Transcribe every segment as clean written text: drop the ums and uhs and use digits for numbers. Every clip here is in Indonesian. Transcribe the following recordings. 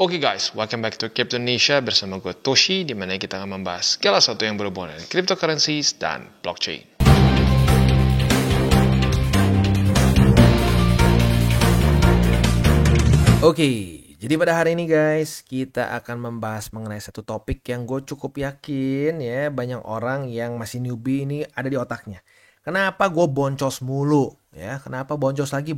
Oke guys, welcome back to Crypto Indonesia bersama gue Toshi, di mana kita akan membahas segala sesuatu yang berhubungan dengan cryptocurrencies dan blockchain. Oke, jadi pada hari ini guys, kita akan membahas mengenai satu topik yang gue cukup yakin ya banyak orang yang masih newbie ini ada di otaknya. Kenapa gue boncos mulu ya? Kenapa boncos lagi?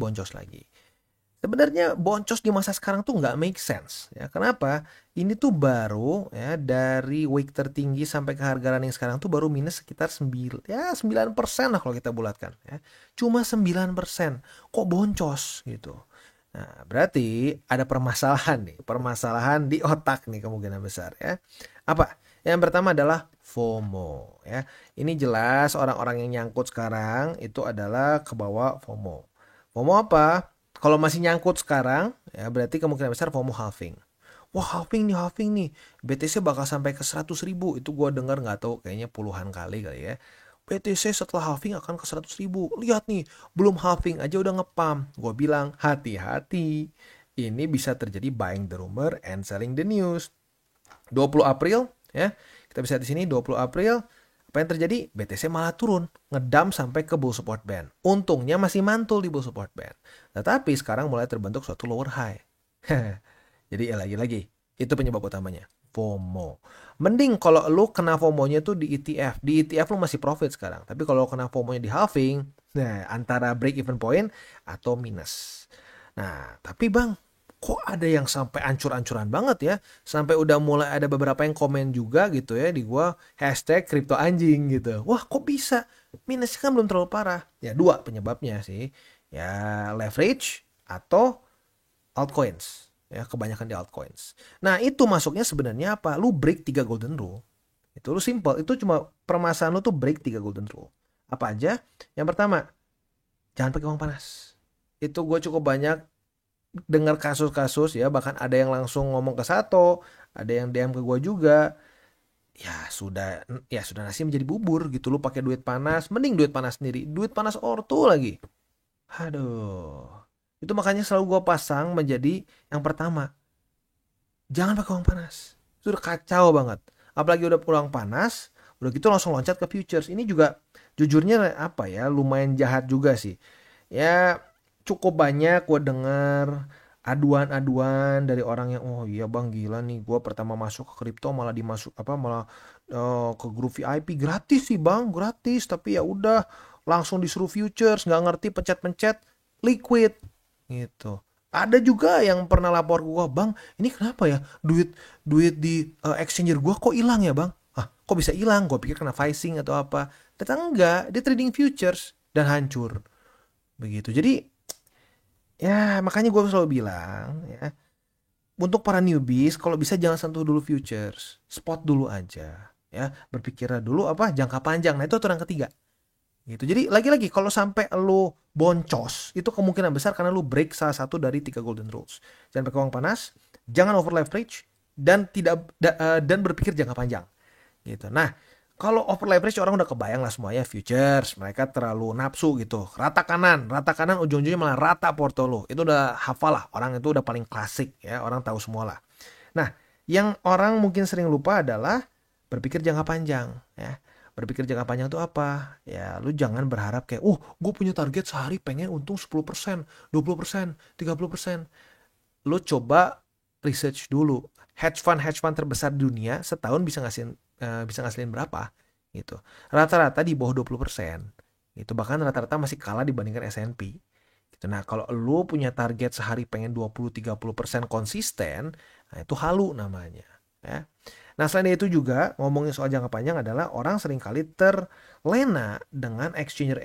Sebenarnya boncos di masa sekarang tuh nggak make sense ya. Kenapa? Ini tuh baru ya dari week tertinggi sampai ke harga running sekarang tuh baru minus sekitar 9% lah kalau kita bulatkan ya. Cuma 9%. Kok boncos gitu. Nah, berarti ada permasalahan di otak nih kemungkinan besar ya. Apa? Yang pertama adalah FOMO ya. Ini jelas orang-orang yang nyangkut sekarang itu adalah kebawa FOMO. FOMO apa? Kalau masih nyangkut sekarang, ya berarti kemungkinan besar FOMO halving. Wah halving nih. BTC bakal sampai ke 100.000. Itu gue dengar nggak tahu kayaknya puluhan kali ya. BTC setelah halving akan ke 100.000. Lihat nih, belum halving aja udah ngepam. Gue bilang hati-hati. Ini bisa terjadi buying the rumor and selling the news. 20 April ya. Kita bisa di sini 20 April. Apa yang terjadi? BTC malah turun, ngedam sampai ke bull support band. Untungnya masih mantul di bull support band. Tetapi sekarang mulai terbentuk suatu lower high. Jadi lagi-lagi, itu penyebab utamanya. FOMO. Mending kalau lu kena FOMO-nya tuh di ETF. Di ETF lu masih profit sekarang. Tapi kalau kena FOMO-nya di halving, nah antara break even point atau minus. Nah, tapi bang, kok ada yang sampai ancur-ancuran banget ya, sampai udah mulai ada beberapa yang komen juga gitu ya di gua #kriptoanjing gitu. Wah kok bisa, minusnya kan belum terlalu parah ya. Dua penyebabnya sih ya, leverage atau altcoins ya, kebanyakan di altcoins. Nah itu masuknya sebenarnya apa, lu break 3 golden rule. Itu lu simple, itu cuma permasalahan lu tuh break 3 golden rule. Apa aja? Yang pertama, jangan pakai uang panas. Itu gue cukup banyak dengar kasus-kasus ya, bahkan ada yang langsung ngomong ke Sato, ada yang DM ke gue juga. Ya sudah nasi menjadi bubur gitu. Lu pakai duit panas, mending duit panas sendiri, duit panas ortu lagi. Aduh. Itu makanya selalu gue pasang menjadi yang pertama, jangan pakai uang panas. Itu udah kacau banget. Apalagi udah pulang panas, udah gitu langsung loncat ke futures. Ini juga jujurnya apa ya, lumayan jahat juga sih. Ya cukup banyak gue dengar aduan-aduan dari orang yang oh iya bang gila nih, gue pertama masuk ke kripto malah ke grup VIP gratis sih bang, gratis, tapi ya udah langsung disuruh futures, nggak ngerti pencet-pencet liquid gitu. Ada juga yang pernah lapor ke gue, bang ini kenapa ya duit duit di exchanger gue kok hilang ya bang. Ah kok bisa hilang, gue pikir kena phishing atau apa, ternyata enggak, dia trading futures dan hancur begitu. Jadi ya makanya gue selalu bilang ya, untuk para newbies kalau bisa jangan sentuh dulu futures, spot dulu aja ya, berpikirnya dulu apa jangka panjang. Nah itu aturan ketiga gitu. Jadi lagi-lagi kalau sampai lu boncos itu kemungkinan besar karena lu break salah satu dari 3 golden rules. Jangan pakai uang panas, jangan over leverage, dan berpikir jangka panjang gitu. Nah kalau over leverage orang udah kebayang lah semuanya, futures mereka terlalu nafsu gitu, rata kanan ujung-ujungnya malah rata portfolio. Itu udah hafal lah, orang itu udah paling klasik ya, orang tahu semua lah. Nah yang orang mungkin sering lupa adalah berpikir jangka panjang ya. Berpikir jangka panjang itu apa ya, lu jangan berharap kayak gue punya target sehari pengen untung 10%, 20%, 30%. Lu coba research dulu, hedge fund terbesar di dunia setahun bisa ngasihin berapa gitu. Rata-rata di bawah 20%. Itu bahkan rata-rata masih kalah dibandingkan S&P. Gitu. Nah, kalau lu punya target sehari pengen 20-30% konsisten, nah itu halu namanya, ya. Nah, selain itu juga ngomongin soal jangka panjang adalah orang seringkali terlena dengan exchanger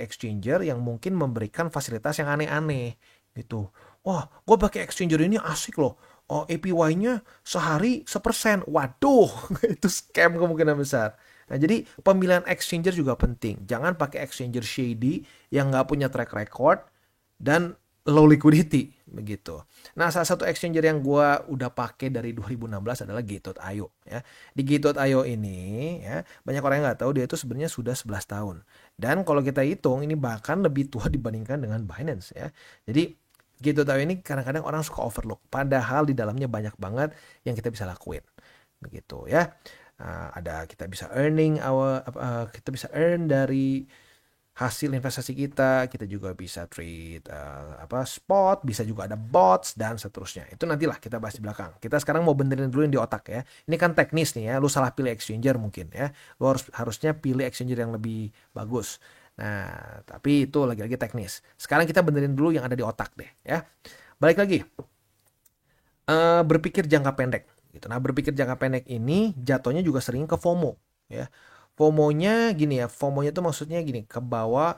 yang mungkin memberikan fasilitas yang aneh-aneh gitu. Wah, gue pakai exchanger ini asik loh. Oh, APY-nya sehari 1%. Waduh, itu scam kemungkinan besar. Nah, jadi pemilihan exchanger juga penting. Jangan pakai exchanger shady yang nggak punya track record dan low liquidity begitu. Nah, salah satu exchanger yang gue udah pakai dari 2016 adalah Gate.io ya. Di Gate.io ini ya, banyak orang yang nggak tahu dia itu sebenarnya sudah 11 tahun. Dan kalau kita hitung ini bahkan lebih tua dibandingkan dengan Binance ya. Jadi Gitu, tapi ini kadang-kadang orang suka overlook. Padahal di dalamnya banyak banget yang kita bisa lakuin. Begitu ya. Ada kita bisa kita bisa earn dari hasil investasi kita. Kita juga bisa trade spot, bisa juga ada bots dan seterusnya. Itu nantilah kita bahas di belakang. Kita sekarang mau benerin dulu yang di otak ya. Ini kan teknis nih ya. Lu salah pilih exchanger mungkin ya. Lu harusnya pilih exchanger yang lebih bagus. Nah, tapi itu lagi-lagi teknis. Sekarang kita benerin dulu yang ada di otak deh ya. Balik lagi, berpikir jangka pendek gitu. Nah, berpikir jangka pendek ini jatuhnya juga sering ke FOMO ya. FOMO-nya gini ya, FOMO-nya tuh maksudnya gini, ke bawah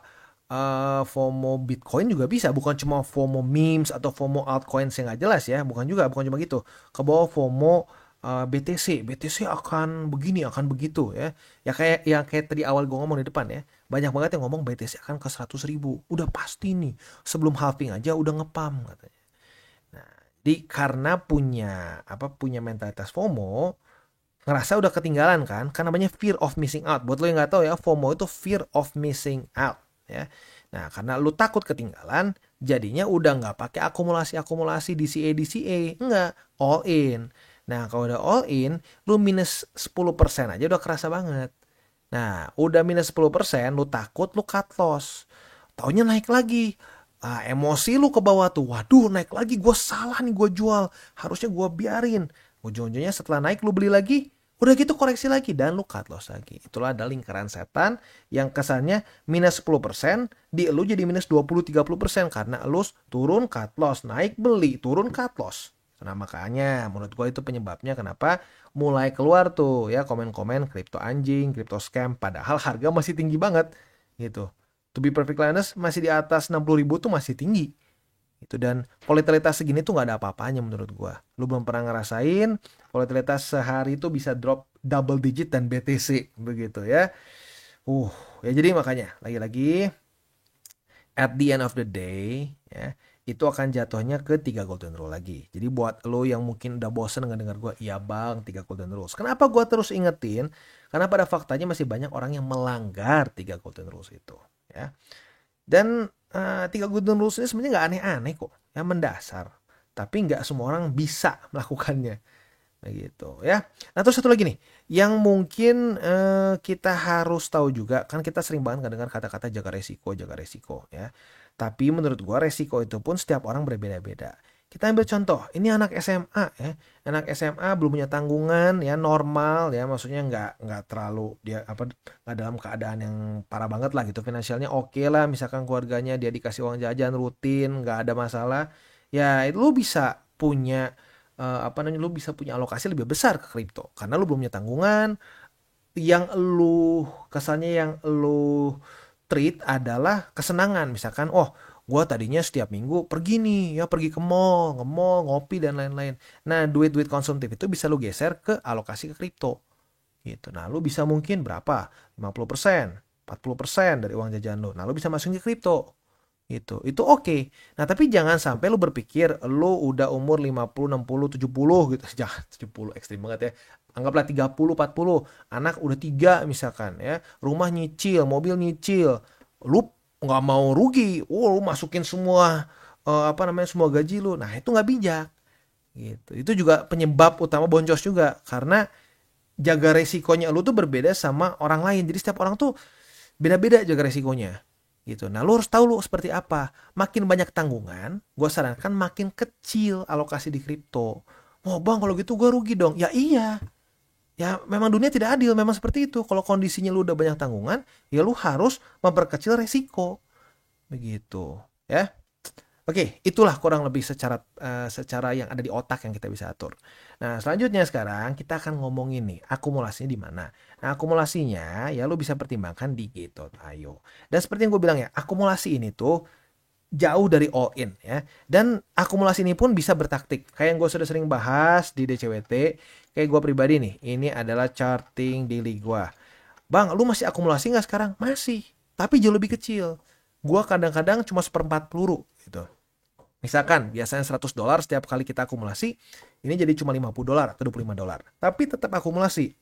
FOMO Bitcoin juga bisa, bukan cuma FOMO memes atau FOMO altcoin yang nggak jelas ya, bukan cuma gitu. Ke bawah FOMO BTC akan begini, akan begitu ya. Ya kayak tadi awal gue ngomong di depan ya. Banyak banget yang ngomong BTC akan ke 100.000. Udah pasti nih. Sebelum halving aja udah ngepam katanya. Nah, karena punya mentalitas FOMO, ngerasa udah ketinggalan kan? Kan namanya fear of missing out. Buat lo yang nggak tahu ya, FOMO itu fear of missing out ya. Nah, karena lu takut ketinggalan, jadinya udah nggak pakai akumulasi DCA, enggak, all in. Nah, kalau udah all in, lu minus 10% aja udah kerasa banget. Nah, udah minus 10%, lu takut, lu cut loss. Taunya naik lagi. Emosi lu ke bawah tuh. Waduh, naik lagi, gue salah nih, gue jual. Harusnya gue biarin. Ujung-ujungnya setelah naik lu beli lagi. Udah gitu koreksi lagi dan lu cut loss lagi. Itulah ada lingkaran setan yang kesannya minus 10%, di lu jadi minus 20-30% karena lu turun cut loss, naik beli, turun cut loss. Nah, makanya menurut gue itu penyebabnya kenapa mulai keluar tuh ya komen-komen kripto anjing, kripto scam, padahal harga masih tinggi banget gitu. To be perfectly honest, masih di atas 60.000 tuh masih tinggi. Itu, dan volatilitas segini tuh nggak ada apa-apanya menurut gua. Lu belum pernah ngerasain volatilitas sehari itu bisa drop double digit dan BTC begitu ya. Ya jadi makanya lagi-lagi at the end of the day ya, itu akan jatuhnya ke 3 golden rule lagi. Jadi buat lo yang mungkin udah bosen dengar gua, iya bang 3 golden rules. Kenapa gua terus ingetin? Karena pada faktanya masih banyak orang yang melanggar 3 golden rules itu ya. Dan 3 golden rules ini sebenarnya nggak aneh-aneh kok, yang mendasar. Tapi nggak semua orang bisa melakukannya, begitu ya. Nah, terus satu lagi nih, yang mungkin kita harus tahu juga, kan kita sering banget dengar kata-kata jaga resiko ya. Tapi menurut gua resiko itu pun setiap orang berbeda-beda. Kita ambil contoh, ini anak SMA ya. Anak SMA belum punya tanggungan ya, normal ya, maksudnya nggak terlalu dia nggak dalam keadaan yang parah banget lah gitu, finansialnya oke lah, misalkan keluarganya dia dikasih uang jajan rutin, nggak ada masalah. Ya, itu lu bisa punya lu bisa punya alokasi lebih besar ke kripto karena lu belum punya tanggungan. Yang lu treat adalah kesenangan, misalkan gue tadinya setiap minggu pergi nih ya, pergi ke mall, nge-mall, ngopi dan lain-lain. Nah, duit konsumtif itu bisa lu geser ke alokasi ke kripto gitu. Nah, lu bisa mungkin berapa, 50%, 40% dari uang jajan lu, nah lu bisa masukin ke kripto gitu. Itu oke. Nah, tapi jangan sampai lu berpikir lu udah umur 50, 60, 70 gitu. Jangan 70 ekstrim banget ya. Anggaplah 30, 40. Anak udah 3 misalkan ya. Rumah nyicil, mobil nyicil. Lu nggak mau rugi. Lu masukin semua semua gaji lu. Nah, itu nggak bijak. Gitu. Itu juga penyebab utama boncos juga, karena jaga resikonya lu tuh berbeda sama orang lain. Jadi setiap orang tuh beda-beda jaga resikonya gitu. Nah, lu harus tahu lu seperti apa. Makin banyak tanggungan, gue sarankan makin kecil alokasi di kripto. Bang, kalau gitu gue rugi dong. Ya iya. Ya memang dunia tidak adil, memang seperti itu. Kalau kondisinya lu udah banyak tanggungan, ya lu harus memperkecil resiko. Begitu, ya. Oke, itulah kurang lebih secara yang ada di otak yang kita bisa atur. Nah, selanjutnya sekarang kita akan ngomongin nih akumulasinya di mana. Nah, akumulasinya ya lu bisa pertimbangkan di Gate.io. Dan seperti yang gue bilang ya, akumulasi ini tuh jauh dari all in ya. Dan akumulasi ini pun bisa bertaktik. Kayak yang gue sudah sering bahas di DCWT, kayak gue pribadi nih, ini adalah charting daily gue. Bang, lu masih akumulasi nggak sekarang? Masih, tapi jauh lebih kecil. Gue kadang-kadang cuma seperempat peluru gitu. Misalkan biasanya $100 setiap kali kita akumulasi, ini jadi cuma $50 atau $25. Tapi tetap akumulasi.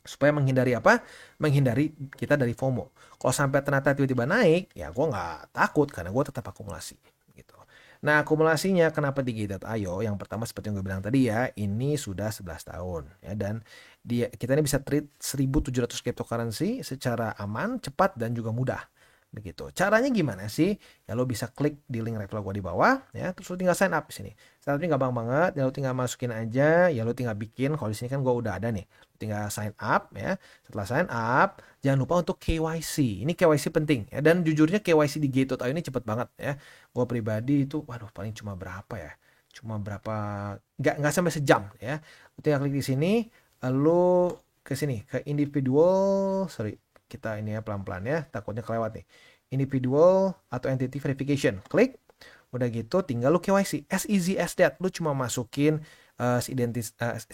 Supaya menghindari apa? Menghindari kita dari FOMO. Kalau sampai ternyata tiba-tiba naik, ya gue nggak takut karena gue tetap akumulasi. Gitu. Nah, akumulasinya kenapa di Gate.io? Yang pertama seperti yang gue bilang tadi ya, ini sudah 11 tahun ya, dan kita ini bisa trade 1.700 cryptocurrency secara aman, cepat, dan juga mudah. Begitu. Caranya gimana sih? Ya lo bisa klik di link referral gue di bawah ya, terus lo tinggal sign up di sini. Sign up gampang banget, ya lo tinggal masukin aja, ya lo tinggal bikin. Kalau di sini kan gue udah ada nih. Lo tinggal sign up ya. Setelah sign up, jangan lupa untuk KYC. Ini KYC penting ya, dan jujurnya KYC di Gate.io ini cepet banget ya. Gue pribadi itu, waduh, paling cuma berapa ya? Cuma berapa, nggak sampai sejam ya. Lo tinggal klik di sini, lo ke sini ke individual, sorry, kita ini ya pelan-pelan ya, takutnya kelewat nih. Individual atau entity verification. Klik. Udah gitu tinggal lu KYC. As easy as that. Lu cuma masukin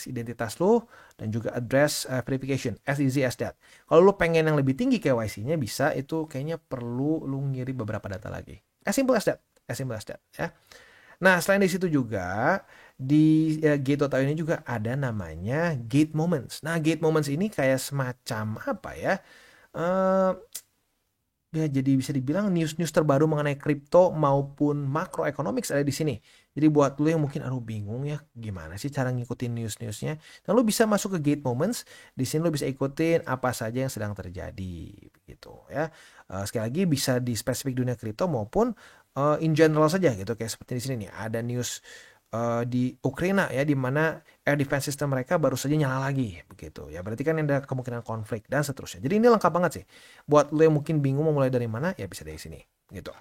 identitas lu dan juga address verification. As easy as that. Kalau lu pengen yang lebih tinggi KYC-nya bisa, itu kayaknya perlu lu ngirim beberapa data lagi. As simple as that. As simple as that ya. Nah, selain di situ juga di Gate.io ini juga ada namanya Gate Moments. Nah, Gate Moments ini kayak semacam apa ya? Ya jadi bisa dibilang news-news terbaru mengenai kripto maupun macroeconomics ada di sini. Jadi buat lu yang mungkin aduh bingung ya gimana sih cara ngikutin news-newsnya, dan lu bisa masuk ke Gate Moments. Di sini lu bisa ikutin apa saja yang sedang terjadi begitu ya. Sekali lagi bisa di spesifik dunia kripto maupun in general saja gitu, kayak seperti di sini nih ada news di Ukraina ya, di mana air defense system mereka baru saja nyala lagi begitu ya, berarti kan ada kemungkinan konflik dan seterusnya. Jadi ini lengkap banget sih buat lo yang mungkin bingung mau mulai dari mana, ya bisa dari sini gitu.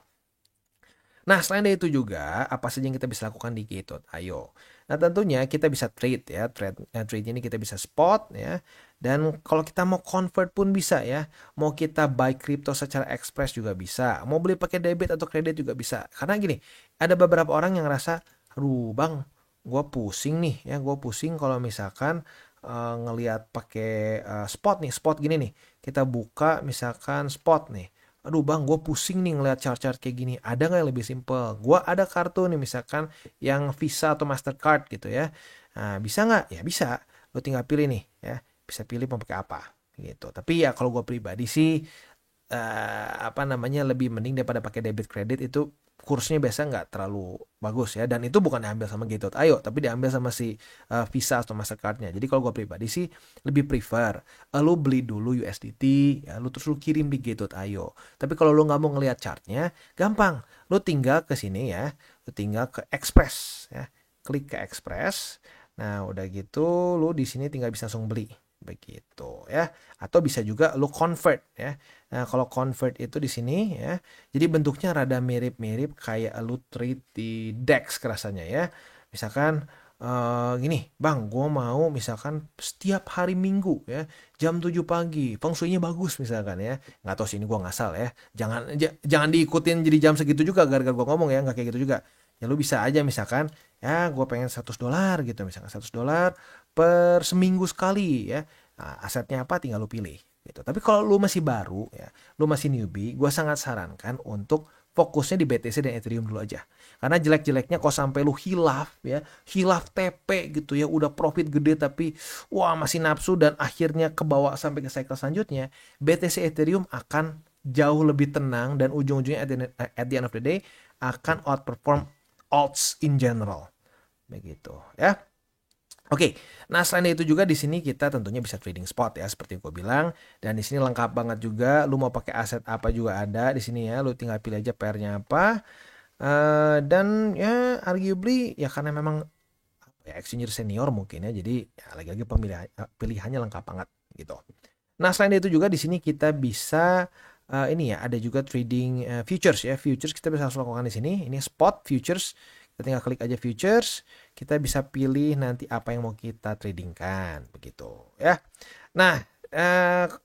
Nah, selain dari itu juga apa saja yang kita bisa lakukan di Gate.io. Nah, tentunya kita bisa trade ya, trade ini kita bisa spot ya, dan kalau kita mau convert pun bisa ya. Mau kita buy crypto secara express juga bisa, mau beli pakai debit atau kredit juga bisa. Karena gini, ada beberapa orang yang ngerasa, aduh bang, gue pusing nih ya, gue pusing kalau misalkan ngelihat pakai spot gini nih, kita buka misalkan spot nih, aduh bang, gue pusing nih ngelihat chart-chart kayak gini, ada nggak yang lebih simple? Gue ada kartu nih misalkan yang Visa atau Mastercard gitu ya, nah bisa nggak? Ya bisa, lo tinggal pilih nih ya, bisa pilih mau pakai apa gitu. Tapi ya kalau gue pribadi sih apa namanya, lebih mending daripada pakai debit kredit, itu kursnya biasa nggak terlalu bagus ya, dan itu bukan diambil sama Gate.io tapi diambil sama si Visa atau Mastercardnya. Jadi kalau gue pribadi sih lebih prefer lu beli dulu USDT ya, lu terus lu kirim di Gate.io. Tapi kalau lu nggak mau ngelihat chartnya, gampang, lu tinggal ke sini ya, lu tinggal ke Express ya, klik ke Express. Nah udah gitu lu di sini tinggal bisa langsung beli begitu ya, atau bisa juga lu convert ya. Nah kalau convert itu di sini ya, jadi bentuknya rada mirip-mirip kayak lu trade di DEX kerasanya ya. Misalkan gini bang, gue mau misalkan setiap hari Minggu ya jam 7 pagi, feng shui-nya bagus misalkan ya, nggak tahu sih ini gue ngasal ya, jangan diikutin jadi jam segitu juga gara-gara gue ngomong ya, nggak kayak gitu juga ya. Lu bisa aja misalkan ya gue pengen $100 gitu, misalkan $100 per seminggu sekali ya. Nah, asetnya apa tinggal lu pilih gitu. Tapi kalau lu masih baru ya, lu masih newbie, gue sangat sarankan untuk fokusnya di BTC dan Ethereum dulu aja. Karena jelek-jeleknya kok sampai lu hilaf ya, hilaf TP gitu ya, udah profit gede tapi wah masih nafsu dan akhirnya kebawa sampai ke cycle selanjutnya, BTC Ethereum akan jauh lebih tenang dan ujung-ujungnya at the end of the day akan outperform alts in general. Begitu ya. Oke, nah selain itu juga di sini kita tentunya bisa trading spot ya seperti gue bilang, dan di sini lengkap banget juga. Lu mau pakai aset apa juga ada di sini ya. Lu tinggal pilih aja pairnya apa. Dan ya arguably ya karena memang ya exchange senior mungkin ya, jadi ya lagi-lagi pilihannya lengkap banget gitu. Nah selain itu juga di sini kita bisa ini ya ada juga trading futures ya. Futures kita bisa langsung lakukan di sini. Ini spot futures. Kita tinggal klik aja futures, kita bisa pilih nanti apa yang mau kita tradingkan begitu ya. Nah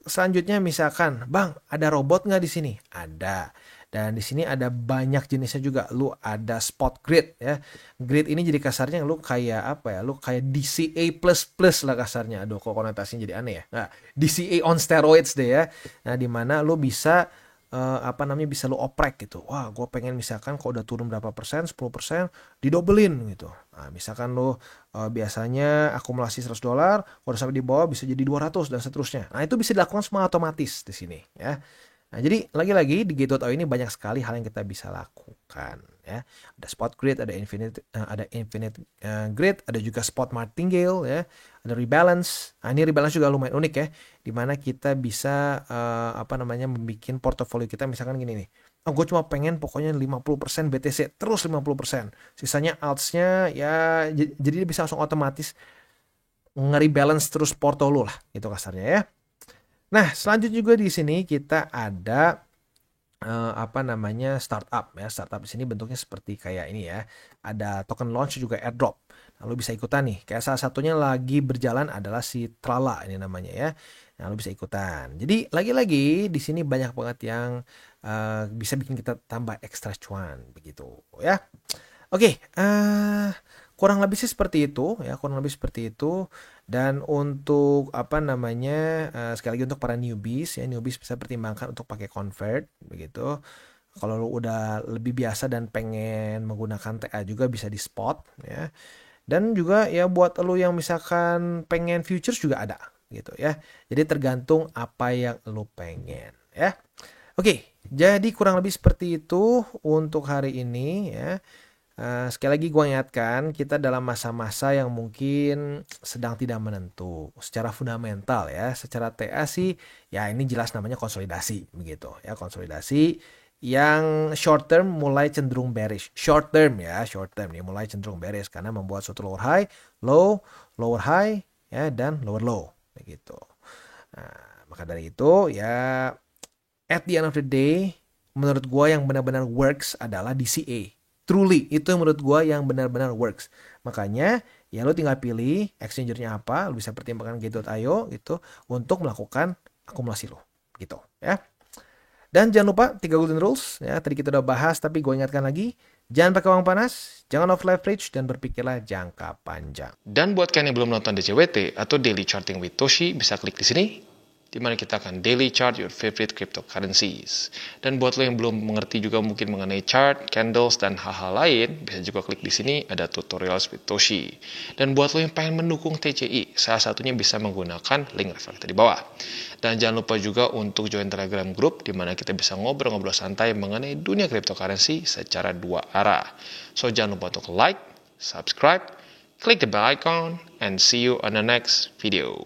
selanjutnya misalkan bang ada robot nggak di sini? Ada, dan di sini ada banyak jenisnya juga. Lu ada spot grid ya, grid ini jadi kasarnya lu kayak apa ya, lu kayak DCA plus lah kasarnya. Aduh kok konotasinya jadi aneh ya. Nah DCA on steroids deh ya. Nah dimana lu bisa apa namanya, bisa lu oprek gitu. Wah gue pengen misalkan kalau udah turun berapa persen, 10% didobelin gitu. Nah misalkan lu biasanya akumulasi $100, kalau sampai di bawah bisa jadi 200 dan seterusnya. Nah itu bisa dilakukan semua otomatis di sini ya. Nah, jadi lagi-lagi di Gateway ini banyak sekali hal yang kita bisa lakukan ya. Ada spot grid, ada infinite grid, ada juga spot martingale ya, ada rebalance. Nah, ini rebalance juga lumayan unik ya, dimana kita bisa membuat portofolio kita misalkan gini nih. Oh, gue cuma pengen pokoknya 50% BTC, terus 50%. Sisanya alts-nya ya, jadi dia bisa langsung otomatis nge-rebalance terus porto lu lah, gitu kasarnya ya. Nah, selanjutnya juga di sini kita ada startup ya. Startup di sini bentuknya seperti kayak ini ya. Ada token launch juga airdrop. Lalu bisa ikutan nih. Kayak salah satunya lagi berjalan adalah si Trala ini namanya ya. Nah, lu bisa ikutan. Jadi lagi-lagi di sini banyak banget yang bisa bikin kita tambah ekstra cuan begitu ya. Oke, kurang lebih sih seperti itu ya, kurang lebih seperti itu. Dan untuk sekali lagi untuk para newbies ya, newbies bisa pertimbangkan untuk pakai convert begitu. Kalau lu udah lebih biasa dan pengen menggunakan TA juga bisa di spot ya. Dan juga ya buat lu yang misalkan pengen futures juga ada gitu ya. Jadi tergantung apa yang lu pengen ya. Oke, jadi kurang lebih seperti itu untuk hari ini ya. Sekali lagi gue ingatkan, kita dalam masa-masa yang mungkin sedang tidak menentu secara fundamental ya. Secara TA sih ya ini jelas namanya konsolidasi begitu ya, konsolidasi yang short term mulai cenderung bearish. Short term nih mulai cenderung bearish karena membuat suatu lower high, lower high ya, dan lower low begitu. Nah, maka dari itu ya, at the end of the day menurut gue yang benar-benar works adalah DCA. Truly, itu menurut gue yang benar-benar works. Makanya, ya lo tinggal pilih exchangernya apa, lo bisa pertimbangkan Gate.io gitu untuk melakukan akumulasi lo, gitu ya. Dan jangan lupa 3 golden rules ya, tadi kita udah bahas tapi gue ingatkan lagi, jangan pakai uang panas, jangan over leverage, dan berpikirlah jangka panjang. Dan buat kalian yang belum nonton DCWT atau Daily Charting with Toshi, bisa klik di sini, di mana kita akan daily chart your favorite cryptocurrencies. Dan buat lo yang belum mengerti juga mungkin mengenai chart, candles, dan hal-hal lain, bisa juga klik di sini, ada tutorials with Toshi. Dan buat lo yang pengen mendukung TCI, salah satunya bisa menggunakan link referral di bawah. Dan jangan lupa juga untuk join Telegram group, di mana kita bisa ngobrol-ngobrol santai mengenai dunia cryptocurrency secara 2 arah. So jangan lupa untuk like, subscribe, click the bell icon, and see you on the next video.